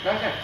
Silakan.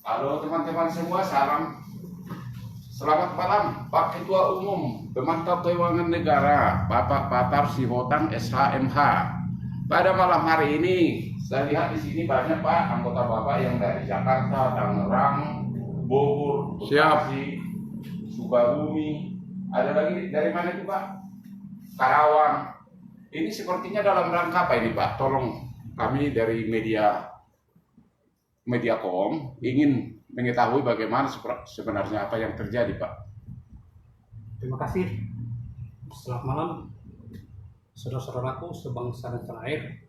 Halo teman-teman semua, salam. Selamat malam Pak Ketua Umum Pemantau Keuangan Negara Bapak Patar Sihotang SHMH. Pada malam hari ini saya lihat di sini banyak Pak anggota Bapak yang dari Jakarta, Tangerang, Bogor, Bekasi, Sukabumi. Ada lagi dari mana itu Pak? Karawang. Ini sepertinya dalam rangka apa ini Pak? Tolong, kami dari Mediakom ingin mengetahui bagaimana sebenarnya apa yang terjadi, Pak. Terima kasih. Selamat malam, saudara-saudaraku sebangsa dan tanah air.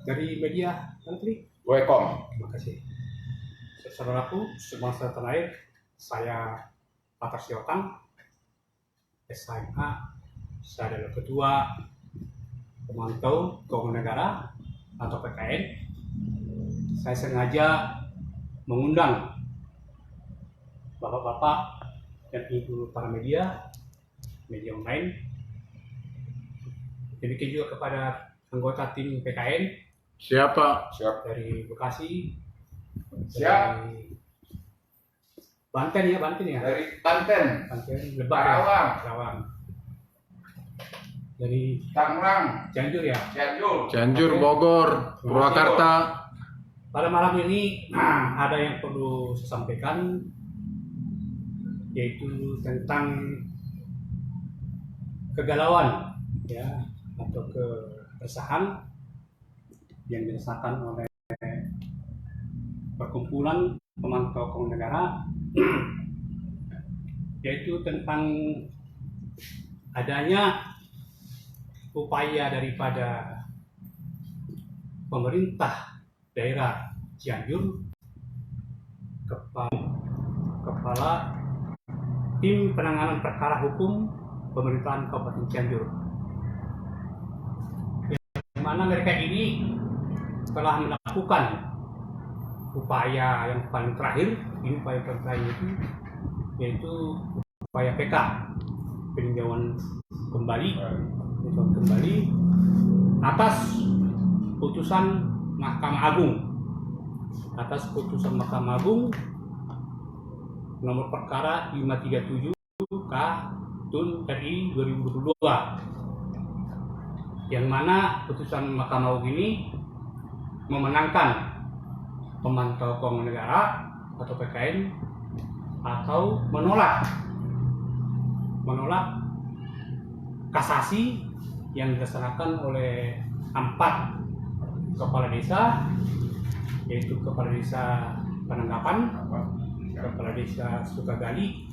Dari media Antri. Welcome. Terima kasih. Saudaraku sebangsa dan tanah air, saya Patar Sihotang, SHMH. Saya adalah Ketua Pemantau Keuangan Negara atau PKN. Saya sengaja mengundang bapak-bapak dan ibu para media online, demikian juga kepada anggota tim PKN. Siapa? Dari Bekasi. Siap. Dari Banten ya. Dari Banten. Lebak. Karawang. Dari Tangerang. Cianjur ya. Cianjur, Bogor, Purwakarta. Pada malam ini ada yang perlu saya sampaikan, yaitu tentang kegalauan ya atau keresahan yang dirasakan oleh perkumpulan pemantau keuangan negara, yaitu tentang adanya upaya daripada pemerintah daerah Cianjur, kepala tim penanganan perkara hukum pemerintahan Kabupaten Cianjur, yang mana mereka ini telah melakukan upaya yang paling terakhir. Ini upaya paling terakhir itu yaitu upaya PK, peninjauan kembali atas putusan Mahkamah Agung nomor perkara 537 K/RI 2022, yang mana putusan Mahkamah Agung ini memenangkan pemantau keuangan negara atau PKN atau menolak kasasi yang dilaksanakan oleh 4 kepala desa, yaitu Kepala Desa Penanggapan, Kepala Desa Sukagali.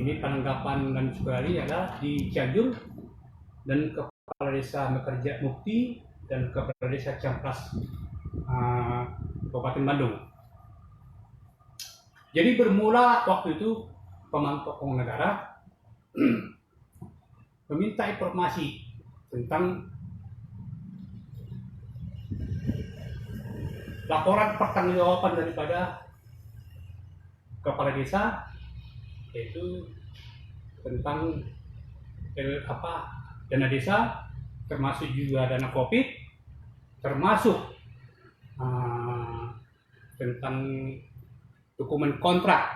Ini Penanggapan dan Sukagali adalah di Cianjur, dan Kepala Desa Mekarja Mukti dan Kepala Desa Ciamplas Kabupaten Bandung. Jadi bermula waktu itu pemantau keuangan negara meminta informasi tentang laporan pertanggungjawaban daripada kepala desa, yaitu tentang dana desa, termasuk juga dana COVID, termasuk tentang dokumen kontrak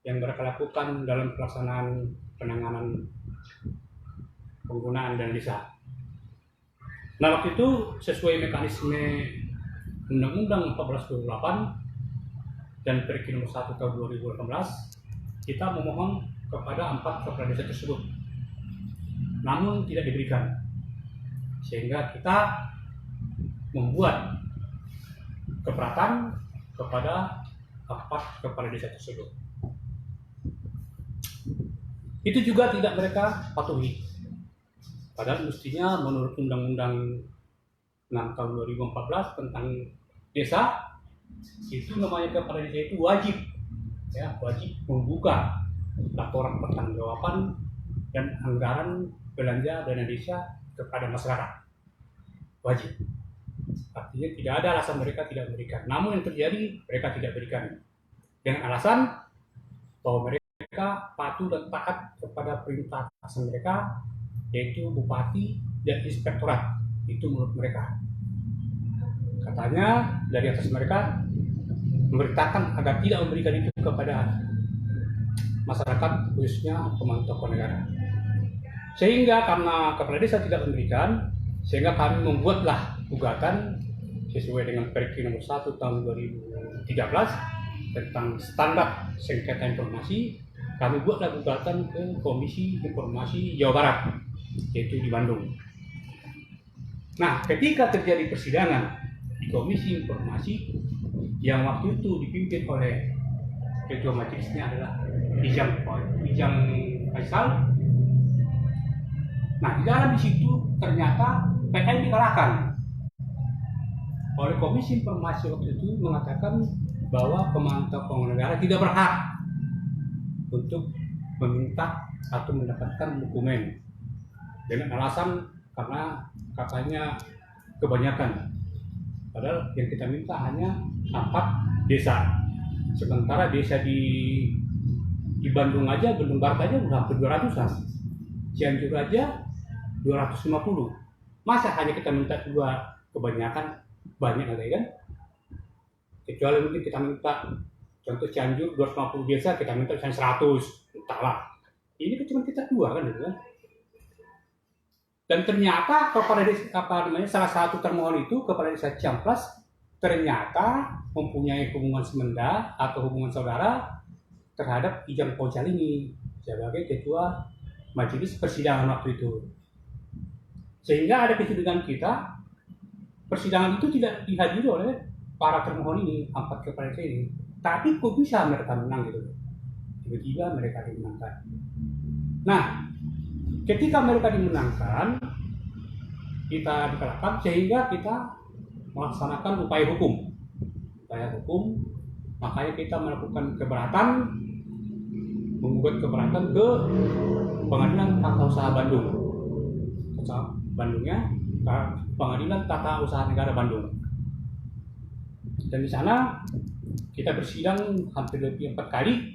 yang mereka lakukan dalam pelaksanaan penanganan penggunaan dana desa. Nah, waktu itu sesuai mekanisme Undang-Undang 1428 dan Perki nomor 1 tahun 2018, kita memohon kepada 4 kepala desa tersebut, namun tidak diberikan, sehingga kita membuat keberatan kepada 4 kepala desa tersebut. Itu juga tidak mereka patuhi. Padahal mestinya menurut Undang-Undang 6 tahun 2014 tentang desa, itu namanya kepala desa itu wajib, ya, wajib membuka laporan pertanggungjawaban dan anggaran belanja dana desa kepada masyarakat. Wajib. Artinya tidak ada alasan mereka tidak memberikan. Namun yang terjadi, mereka tidak berikan dengan alasan bahwa mereka patuh dan taat kepada perintah atasan mereka, yaitu bupati dan inspektorat. Itu menurut mereka. Katanya dari atas mereka memberitakan agar tidak memberikan itu kepada masyarakat, khususnya pemantau negara. Sehingga karena kepala desa tidak memberikan, sehingga kami membuatlah gugatan sesuai dengan Perki nomor 1 tahun 2013 tentang standar sengketa informasi. Kami buatlah gugatan ke Komisi Informasi Jawa Barat, yaitu di Bandung. Nah, ketika terjadi persidangan di Komisi Informasi yang waktu itu dipimpin oleh ketua majelisnya adalah Ijang Faisal. Nah, di dalam situ ternyata PN dikalahkan oleh Komisi Informasi waktu itu, mengatakan bahwa pemantau keuangan negara tidak berhak untuk meminta atau mendapatkan dokumen dengan alasan karena katanya kebanyakan. Padahal yang kita minta hanya 4 desa. Sementara desa di Bandung aja, Bandung Barat aja udah hampir 200-an. Cianjur aja 250. Masa hanya kita minta 2, kebanyakan banyak ada kan? Kecuali mungkin kita minta contoh Cianjur 250 desa, kita minta misalnya 100, entahlah. Ini kan cuma kita 2 kan, gitu kan? Dan ternyata kepala desa, salah satu termohon itu kepala desa Ciamplas ternyata mempunyai hubungan semenda atau hubungan saudara terhadap Ijang Faisal ini sebagai ketua majelis persidangan waktu itu. Sehingga ada kecenderungan kita, persidangan itu tidak dihadiri oleh para termohon ini, 4 kepala desa ini. Tapi kok bisa mereka menang gitu? Tiba-tiba mereka dimenangkan. Nah, ketika mereka dimenangkan, kita dikalahkan, sehingga kita melaksanakan upaya hukum. Makanya kita melakukan keberatan, membuat keberatan ke Pengadilan Tata Usaha Bandung. Pengadilan Tata Usaha Negara Bandung. Dan di sana kita bersidang hampir lebih 4 kali,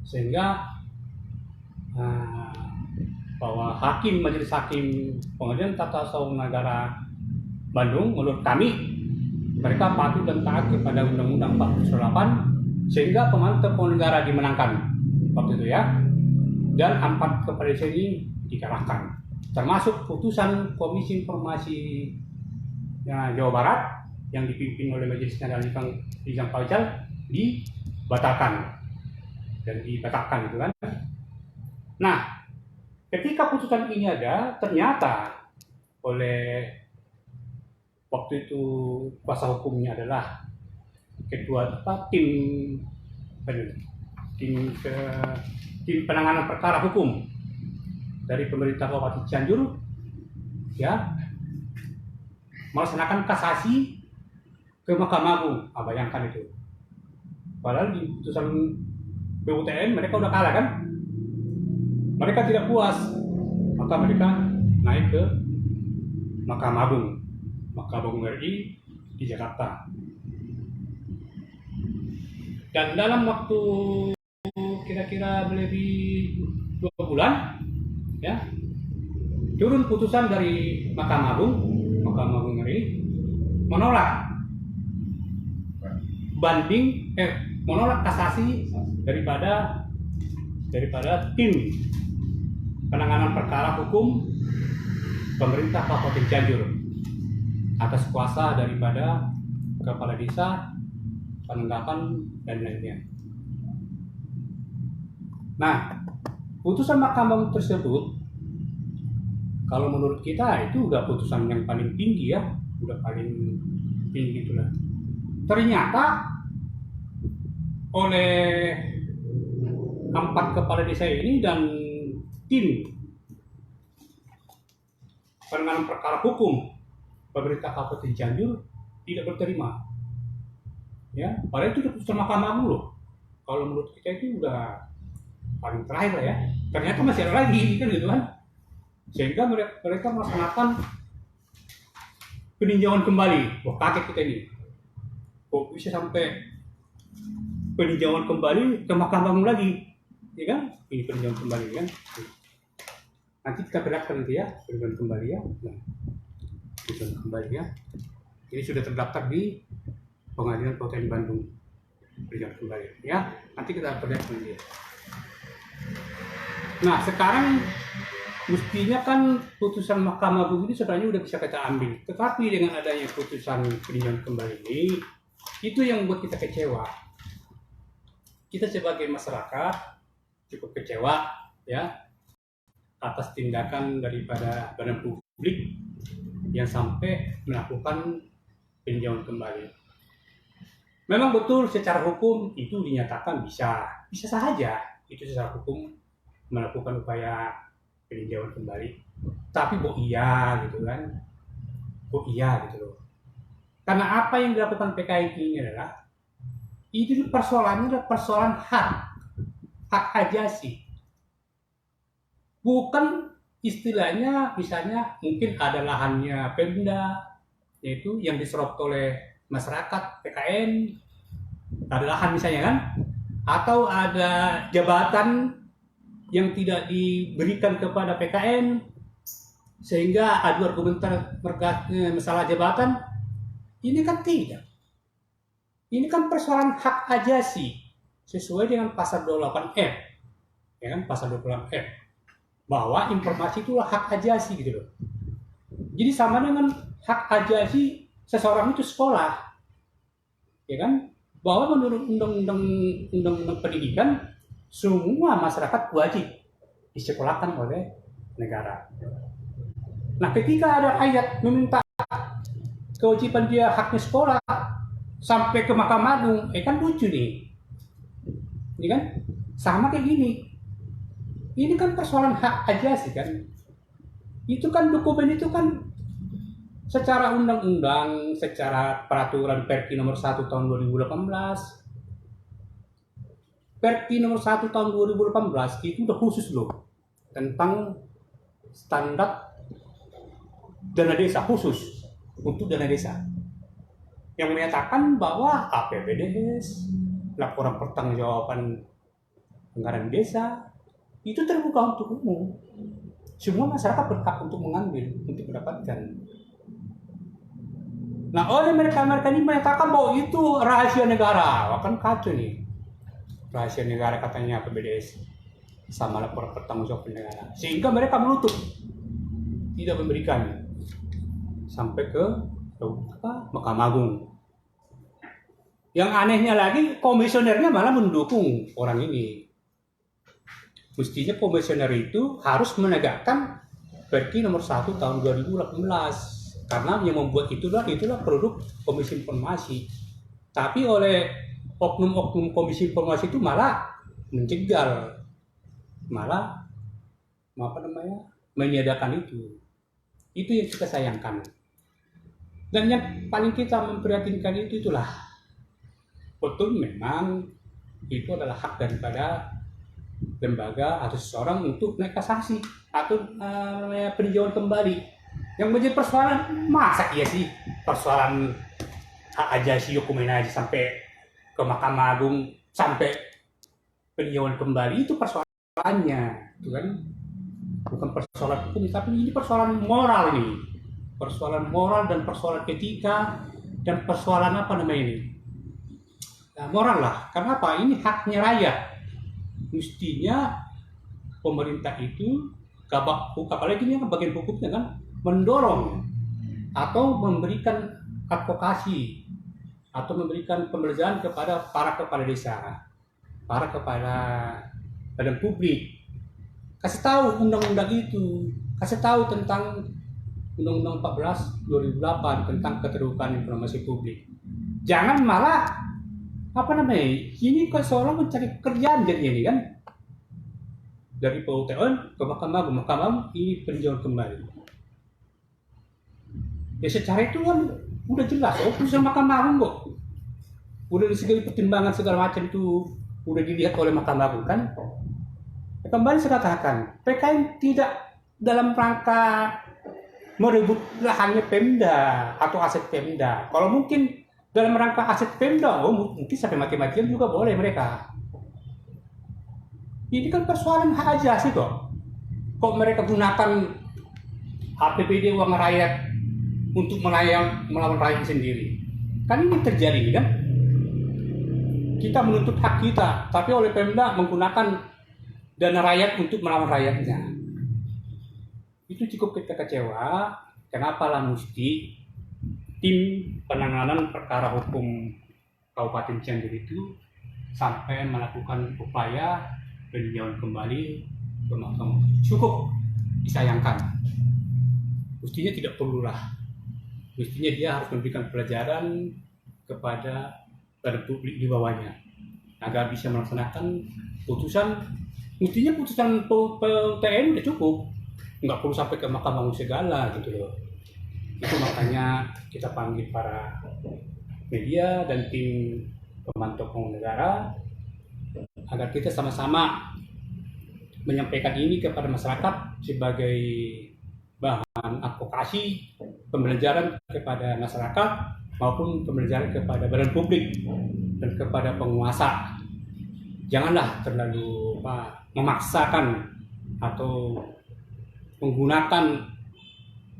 sehingga bahwa majelis hakim Pengadilan Tata Usaha Negara Bandung menurut kami mereka patuh dan taat kepada Undang-Undang 1428, sehingga pemantau keuangan negara dimenangkan waktu itu ya, dan 4 kepala desa ini dikalahkan, termasuk putusan Komisi Informasi Jawa Barat yang dipimpin oleh majelisnya dari Ijang Faisal dibatalkan gitu kan. Nah, ketika putusan ini ada, ternyata oleh waktu itu kuasa hukumnya adalah ketua tim penanganan perkara hukum dari pemerintah Kabupaten Cianjur, ya, melaksanakan kasasi ke Mahkamah Agung. Bayangkan itu. Padahal di putusan PUTN mereka udah kalah kan? Mereka tidak puas, maka mereka naik ke Mahkamah Agung RI di Jakarta. Dan dalam waktu kira-kira lebih 2 bulan, ya, turun putusan dari Mahkamah Agung RI menolak menolak kasasi daripada tim penanganan perkara hukum pemerintah Kabupaten Cianjur. atas kuasa daripada kepala desa, penanggapan, dan lainnya. Nah, putusan Mahkamah Agung tersebut, kalau menurut kita itu udah putusan yang paling tinggi ya, udah paling tinggi itulah. Ternyata oleh 4 kepala desa ini dan tim penanganan perkara hukum pemerintah Kabupaten Cianjur tidak berterima. Ya, padahal itu putusan Mahkamah Agung loh. Kalau menurut kita itu udah paling terakhir lah ya. Ternyata masih ada lagi kan gitu kan. Sehingga mereka melaksanakan peninjauan kembali. Wah, kaget kita ini. Kok bisa sampai peninjauan kembali ke Mahkamah Agung lagi? Ya kan? Ini peninjauan kembali kan. Nanti kita gerakkan nanti ya, peninjauan kembali ya. Nah, peninjauan kembali ya. Ini sudah terdaftar di Pengadilan Kabupaten Bandung. Peninjauan kembali ya. Nanti kita gerakkan nanti ya. Nah, sekarang mestinya kan putusan Mahkamah Agung ini sebenarnya udah bisa kita ambil. Tetapi dengan adanya putusan peninjauan kembali ini, itu yang membuat kita kecewa. Kita sebagai masyarakat cukup kecewa ya atas tindakan daripada badan publik yang sampai melakukan peninjauan kembali. Memang betul secara hukum itu dinyatakan bisa saja itu secara hukum melakukan upaya peninjauan kembali. Tapi kok iya gitu kan? Kok iya gitu loh. Karena apa yang dilakukan PKI ini adalah itu persoalannya adalah persoalan hak ajasi. Bukan istilahnya misalnya mungkin ada lahannya Pemda yaitu yang diserap oleh masyarakat PKN, ada lahan misalnya kan, atau ada jabatan yang tidak diberikan kepada PKN sehingga adu argumentar masalah jabatan. Ini kan tidak. Ini kan persoalan hak ajasi sesuai dengan pasal 28F. Ya kan, pasal 28F. Bahwa informasi itulah hak ajasi gitu loh. Jadi sama dengan hak ajasi seseorang itu sekolah. Ya kan? Bahwa menurut undang-undang pendidikan semua masyarakat wajib disekolahkan oleh negara. Nah, ketika ada ayat meminta kewajiban dia haknya sekolah sampai ke Mahkamah Agung, kan lucu nih. Ini kan sama kayak gini. Ini kan persoalan hak ajasi kan. Itu kan dokumen itu kan secara undang-undang, secara peraturan Perki nomor 1 tahun 2018. Perki nomor 1 tahun 2018 itu udah khusus loh tentang standar dana desa khusus untuk dana desa. Yang menyatakan bahwa APBDes, laporan pertanggungjawaban anggaran desa itu terbuka untuk umum. Semua masyarakat berhak untuk mengambil, untuk mendapatkan. Nah, oleh mereka ini menyatakan bahwa itu rahasia negara. Wah, kan kacau nih. Rahasia negara katanya APBDes sama laporan pertanggungjawaban negara. Sehingga mereka menutup, tidak memberikan sampai ke Mahkamah Agung. Yang anehnya lagi, komisionernya malah mendukung orang ini. Mestinya komisioner itu harus menegakkan Perki nomor 1 tahun 2018 karena yang membuat itulah produk Komisi Informasi. Tapi oleh oknum-oknum Komisi Informasi itu malah menjegal, malah meniadakan itu. Itu yang kita sayangkan. Dan yang paling kita memprihatinkan itulah betul memang itu adalah hak daripada lembaga atau seseorang untuk naik kasasi atau peninjauan kembali. Yang menjadi persoalan, masa iya sih persoalan hak ajasi dokumen aja sampai ke Mahkamah Agung sampai peninjauan kembali itu persoalannya, itu kan bukan persoalan hukum tapi ini persoalan moral ini, persoalan moral dan persoalan etika dan persoalan apa namanya ini, nah, moral lah. Karena apa? Ini haknya rakyat. Mestinya pemerintah itu apalagi ini kan bagian hukumnya kan mendorong atau memberikan advokasi atau memberikan pembelajaran kepada para kepala desa, para kepala badan publik. Kasih tahu undang-undang itu, kasih tahu tentang Undang-Undang 14 2008 tentang keterbukaan informasi publik. Jangan malah ini kok seolah mencari kerjaan jadinya ini kan. Dari PUTN ke Mahkamah Agung ini peninjauan kembali. Ya secara itu kan udah jelas, putusan Mahkamah Agung kok. Udah dari segi pertimbangan segala macam itu udah dilihat oleh Mahkamah Agung kan. Ya, kembali saya katakan, PKN tidak dalam rangka merebut lahannya Pemda atau aset Pemda. Kalau mungkin dalam rangka aset Pemda, mungkin sampai mati-matian juga boleh mereka. Ini kan persoalan hak asasi kok. Kok mereka gunakan APBD uang rakyat untuk melawan rakyat sendiri? Kan ini terjadi kan? Kita menuntut hak kita, tapi oleh Pemda menggunakan dana rakyat untuk melawan rakyatnya. Itu cukup kita kecewa. Kenapa lah mesti tim penanganan perkara hukum Kabupaten Cianjur itu sampai melakukan upaya peninjauan kembali ke Mahkamah. Cukup disayangkan. Mestinya tidak perlulah. Mestinya dia harus memberikan pelajaran kepada publik di bawahnya agar bisa melaksanakan putusan. Mestinya putusan PUTN udah cukup, nggak perlu sampai ke Mahkamah Agung segala gitu loh. Itu makanya kita panggil para media dan tim pemantau pembangunan negara agar kita sama-sama menyampaikan ini kepada masyarakat sebagai bahan advokasi, pembelajaran kepada masyarakat maupun pembelajaran kepada badan publik dan kepada penguasa. Janganlah terlalu memaksakan atau menggunakan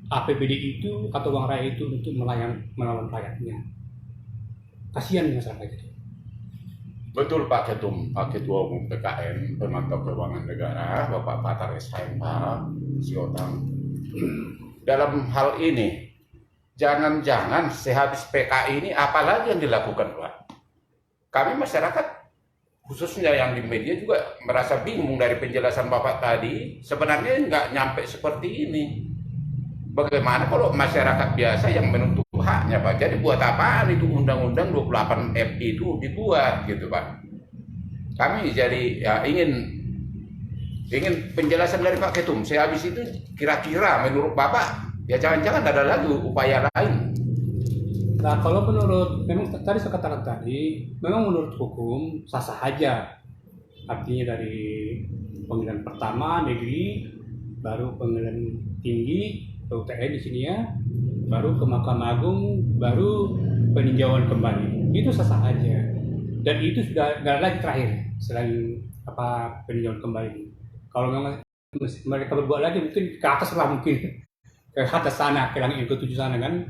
APBD itu atau uang rakyat itu untuk melawan rakyatnya. Kasihan masyarakat itu. Betul Pak Ketum, Pak Ketua Umum PKN, Pemantau Keuangan Negara, Bapak Patar SHMH, Siotang. Dalam hal ini, jangan-jangan sehabis PKI ini apalagi yang dilakukan Pak? Kami masyarakat, khususnya yang di media juga merasa bingung dari penjelasan Bapak tadi, sebenarnya nggak nyampe seperti ini. Bagaimana kalau masyarakat biasa yang menuntut haknya Pak? Jadi buat apaan itu Undang-Undang 28 FI itu dibuat gitu Pak? Kami jadi ya ingin penjelasan dari Pak Ketum. Sehabis itu kira-kira menurut Bapak ya jangan-jangan ada lagi upaya lain. Nah kalau memang tadi saya katakan tadi, memang menurut hukum sah-sah aja. Artinya dari pengadilan pertama negeri, baru pengadilan tinggi PUTN di sini ya, baru ke Mahkamah Agung, baru peninjauan kembali. Itu sah-sah aja. Dan itu sudah nggak lagi terakhir selain peninjauan kembali. Kalau memang mereka berbuat lagi mungkin ke atas lah, mungkin ke atas sana, ke langit ke-7 sana kan.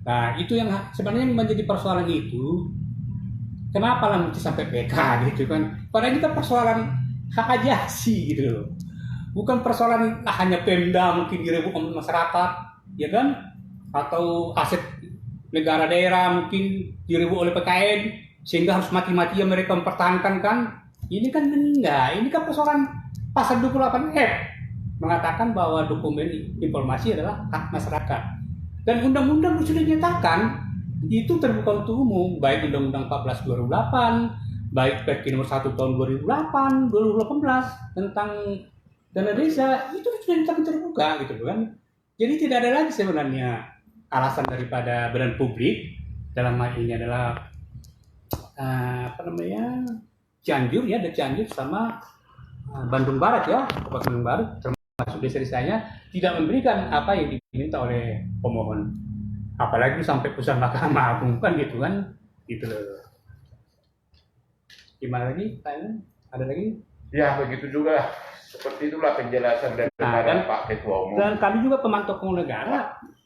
Nah itu yang sebenarnya menjadi persoalan itu. Kenapa lah mesti sampai PK gitu kan? Padahal kita persoalan hak asasi gitu loh. Bukan persoalan hanya Pemda mungkin direbut oleh masyarakat, ya kan? Atau aset negara daerah mungkin direbut oleh PKN sehingga harus mati-matian mereka mempertahankan kan? Ini kan enggak, ini kan persoalan pasal 28F mengatakan bahwa dokumen informasi adalah hak masyarakat. Dan undang-undang sudah dinyatakan itu terbuka untuk umum, baik Undang-Undang 14 2008, baik Perki nomor 1 tahun 2018 tentang dana desa, itu sudah dinyatakan terbuka gitu kan. Jadi tidak ada lagi sebenarnya alasan daripada badan publik dalam hal ini adalah Cianjur ya, ada Cianjur sama Bandung Barat ya, Kabupaten Bandung Barat termasuk desa-desanya tidak memberikan apa yang diminta oleh pemohon. Apalagi sampai putusan Mahkamah Agung kan gitu kan, gitu loh. Gimana lagi? Ada lagi? Ya begitu juga. Seperti itulah penjelasan dari Pak Ketua Umum. Dan kami juga pemantau pembangunan negara,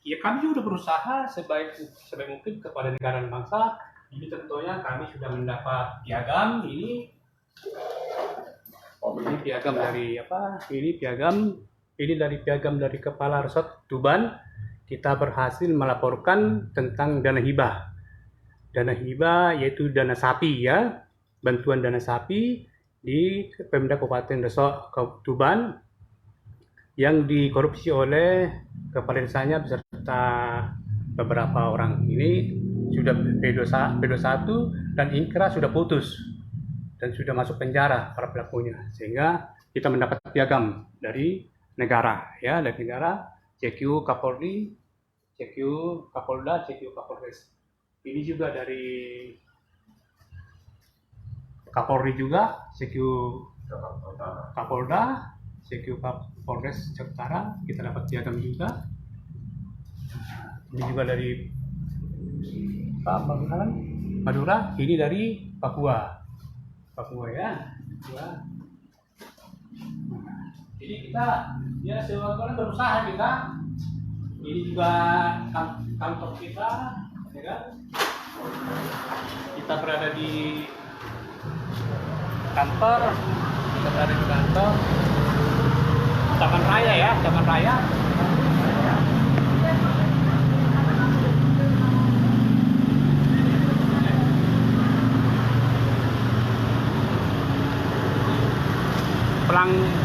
ya kami juga berusaha sebaik mungkin kepada negara dan bangsa. Ini tentunya kami sudah mendapat piagam ini. Ini piagam dari apa? Ini piagam dari Kepala Resort Tuban kita berhasil melaporkan tentang dana hibah. Dana hibah yaitu dana sapi ya, bantuan dana sapi di Pemda Kabupaten Desa Tuban yang dikorupsi oleh kepala desanya beserta beberapa orang. Ini sudah P21 dan Inkra sudah putus dan sudah masuk penjara para pelakunya, sehingga kita mendapat piagam dari negara ya, dari negara, CQ Kapolri, CQ Kapolda, CQ Kapolres. Ini juga dari Kapolri juga, CQ Kapolda, CQ Kapolres Jakarta, kita dapat piagam juga. Ini juga dari Madura, ini dari Papua ya. Jadi kita ya sebagai berusaha kita. Ini juga kantor kita, ya kan? Kita berada di kantor, Taman Raya ya, Taman Raya.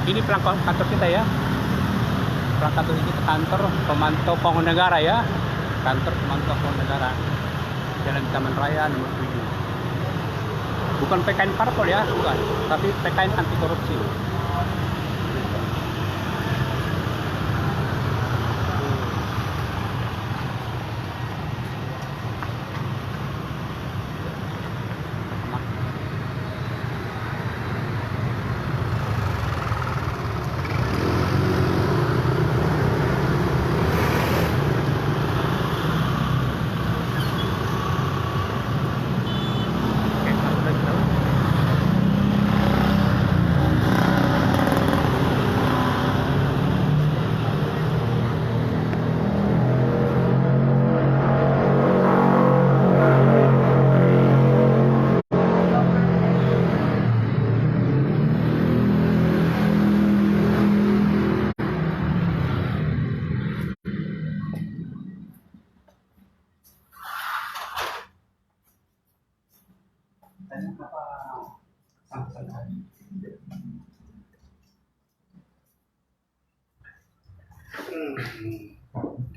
Ini kantor kita ya. Kantor kita, kantor pemantau Pohon Negara ya. Kantor pemantau Pohon Negara. Jalan Taman Raya nomor 7. Bukan PKN parpol ya, bukan, tapi PKN anti korupsi.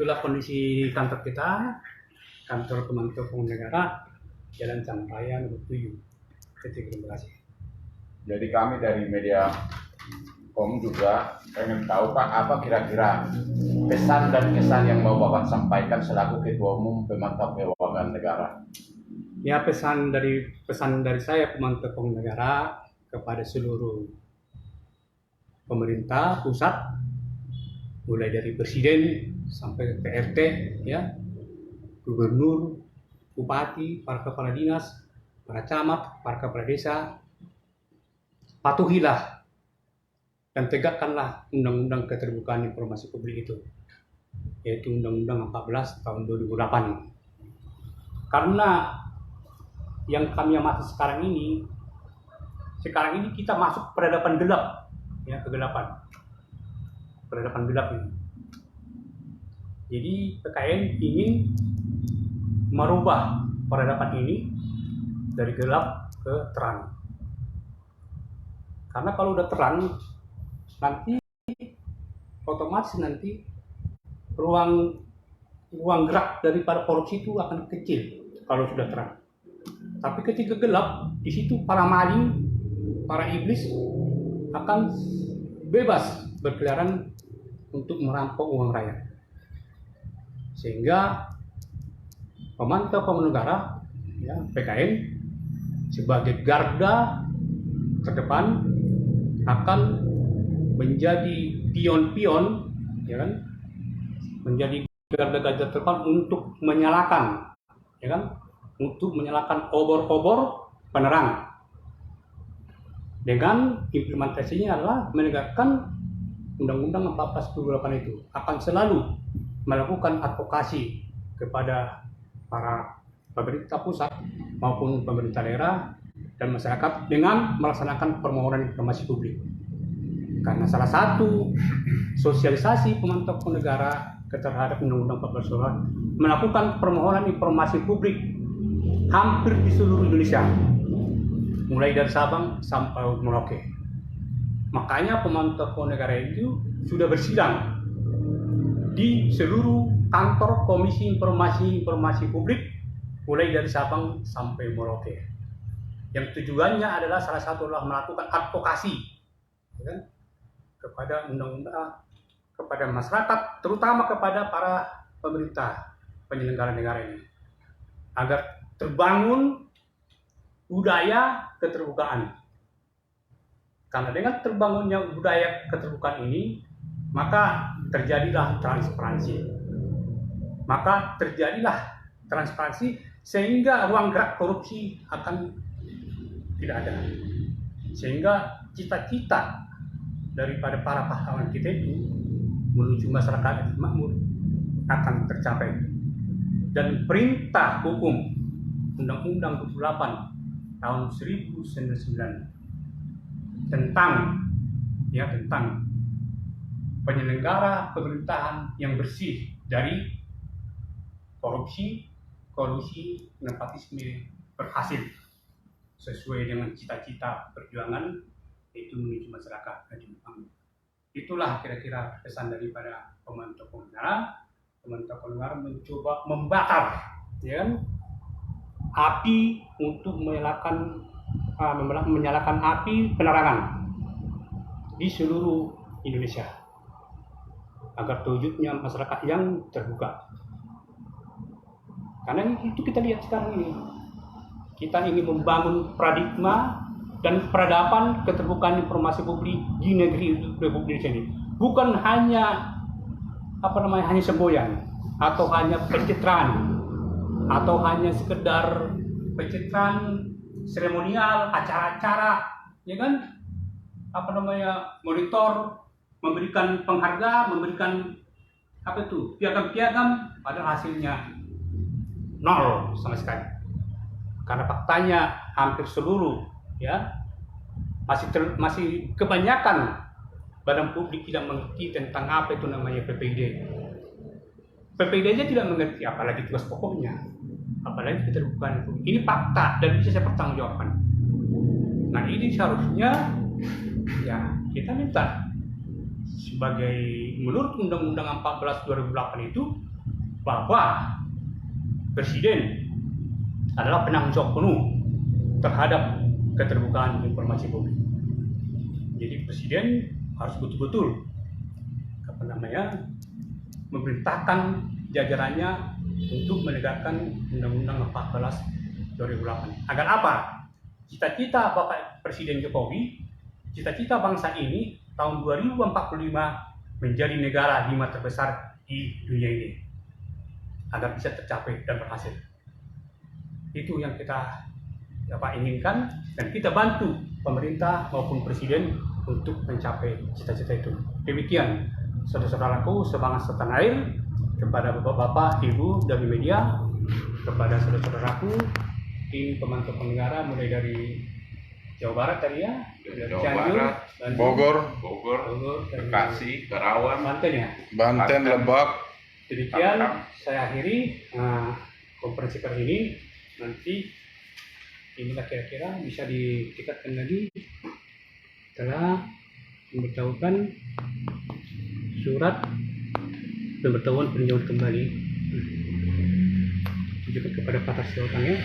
Itulah kondisi kantor kita, kantor pemantau Pohon Negara, Jalan Taman Raya nomor 7. Terima kasih. Jadi kami dari media Kom juga pengen tahu Pak, apa kira-kira pesan dan kesan yang mau Bapak sampaikan selaku Ketua Umum Pemantau Keuangan Negara? Ya, pesan dari saya pemantau Pohon Negara kepada seluruh pemerintah pusat, mulai dari presiden sampai ke RT ya, gubernur, bupati, para kepala dinas, para camat, para kepala desa, patuhilah dan tegakkanlah Undang-Undang Keterbukaan Informasi Publik itu, yaitu Undang-Undang 14 tahun 2008. Karena yang kami amati sekarang ini kita masuk peradaban gelap ya, peradaban gelap ini. Jadi PKN ingin merubah peradaban ini dari gelap ke terang. Karena kalau udah terang, nanti otomatis nanti ruang gerak daripada korupsi itu akan kecil kalau sudah terang. Tapi ketika gelap, di situ para maling, para iblis akan bebas berkeliaran untuk merampok uang rakyat. Sehingga pemantau Pohon Negara ya, PKN sebagai garda terdepan akan menjadi pion-pion ya kan, menjadi garda-garda terdepan untuk menyalakan ya kan, untuk menyalakan obor-obor penerang. Dengan implementasinya adalah menegakkan Undang-Undang 14 2008 itu, akan selalu melakukan advokasi kepada para pemerintah pusat maupun pemerintah daerah dan masyarakat dengan melaksanakan permohonan informasi publik. Karena salah satu sosialisasi pemantau Pohon Negara terhadap Undang-Undang 14 melakukan permohonan informasi publik hampir di seluruh Indonesia, mulai dari Sabang sampai Merauke. Makanya pemantau negara itu sudah bersidang di seluruh kantor Komisi Informasi Publik, mulai dari Sabang sampai Merauke. Yang tujuannya adalah salah satu adalah melakukan advokasi, ya, kepada undang-undang, kepada masyarakat, terutama kepada para pemerintah penyelenggara negara ini, agar terbangun budaya keterbukaan. Karena dengan terbangunnya budaya keterbukaan ini, maka terjadilah transparansi, sehingga ruang gerak korupsi akan tidak ada. Sehingga cita-cita daripada para pahlawan kita itu menuju masyarakat makmur akan tercapai. Dan perintah hukum Undang-Undang 28 tahun 1999 tentang penyelenggara pemerintahan yang bersih dari korupsi, kolusi, nepotisme berhasil sesuai dengan cita-cita perjuangan, yaitu menuju masyarakat adil makmur. Itulah kira-kira pesan daripada pemantau negara. Pemantau negara mencoba membakar, ya kan, api untuk menyalakan api penerangan di seluruh Indonesia agar terwujudnya masyarakat yang terbuka. Karena itu kita lihat sekarang ini, kita ingin membangun paradigma dan peradaban keterbukaan informasi publik di negeri Republik Indonesia ini. Bukan hanya hanya semboyan, atau hanya pencitraan, atau hanya sekedar pencitraan seremonial, acara-acara, ya kan? Monitor, memberikan penghargaan, memberikan piagam-piagam, padahal hasilnya nol sama sekali. Karena faktanya hampir seluruh, ya, masih kebanyakan badan publik tidak mengerti tentang apa itu namanya PPID. PPID aja tidak mengerti, apalagi tugas pokoknya, apalagi keterbukaan itu. Ini fakta dan bisa saya pertanggungjawabkan. Nah, ini seharusnya ya kita minta sebagai menurut Undang-Undang 14 2008 itu bahwa Presiden adalah penanggung jawab penuh terhadap keterbukaan informasi publik. Jadi Presiden harus betul-betul memerintahkan jajarannya untuk menegakkan Undang-Undang 14 2008. Agar apa? Cita-cita Bapak Presiden Jokowi, cita-cita bangsa ini tahun 2045 menjadi negara 5 terbesar di dunia ini, agar bisa tercapai dan berhasil. Itu yang kita inginkan, dan kita bantu pemerintah maupun Presiden untuk mencapai cita-cita itu. Demikian saudara-saudaraku sebangsa setanah air, kepada bapak-bapak, ibu dari media, kepada saudara-saudaraku tim pemantau negara mulai dari Jawa Barat tadi ya, dari Cianjur, Bogor, Bekasi, Karawang, Banten, Lebak. Demikian saya akhiri konferensi pers ini. Nanti inilah kira-kira bisa ditingkatkan lagi setelah memberitahukan surat pemberitahuan peninjauan kembali tujukan kepada Pak Tarsi Hotang ya.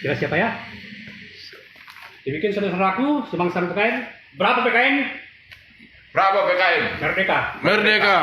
Jelas siapa ya? Demikian saudara-saudaraku sebangsa PKN. Berapa PKN? Berapa PKN? Merdeka. Merdeka.